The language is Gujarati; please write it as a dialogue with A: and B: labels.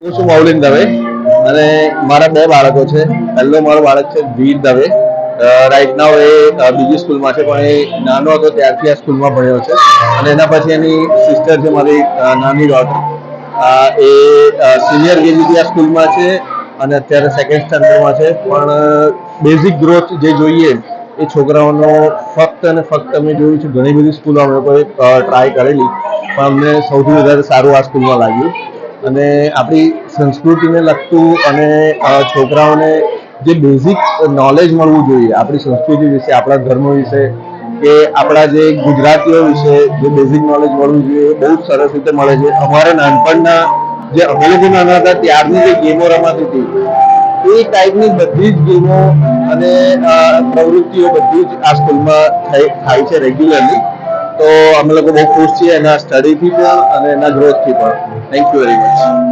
A: હું છું મૌલિન દવે અને મારા બે બાળકો છે. પહેલો મારો બાળક છે વીર દવે. રાઈટ નાવ એ બીજી સ્કૂલમાં છે, પણ એ નાનો હતો ત્યારથી આ સ્કૂલમાં ભણ્યો છે. અને એના પછી એની સિસ્ટર છે, મારી નાની ડોટર. એ સિનિયર કેજીથી આ સ્કૂલમાં છે અને અત્યારે સેકન્ડ સ્ટાન્ડર્ડમાં છે. પણ બેઝિક ગ્રોથ જે જોઈએ એ છોકરાઓનો ફક્ત અને ફક્ત અમે જોયું છે. ઘણી બધી સ્કૂલો અમે લોકોએ ટ્રાય કરેલી, પણ અમને સૌથી વધારે સારું આ સ્કૂલમાં લાગ્યું. અને આપણી સંસ્કૃતિને લગતું અને છોકરાઓને જે બેઝિક નોલેજ મળવું જોઈએ આપણી સંસ્કૃતિ વિશે, આપણા ધર્મ વિશે, કે આપણા જે ગુજરાતીઓ વિશે જે બેઝિક નોલેજ મળવું જોઈએ એ બહુ જ સરસ રીતે મળે છે. અમારા નાનપણના જે અમે લોકો નાના હતા ત્યારની જે ગેમો રમાતી હતી એ ટાઈપની બધી જ ગેમો અને પ્રવૃત્તિઓ બધી જ આ સ્કૂલમાં થાય છે રેગ્યુલરલી. તો અમે લોકો બહુ ખુશ છીએ એના સ્ટડીથી પણ અને એના ગ્રોથથી પણ. Thank you very much.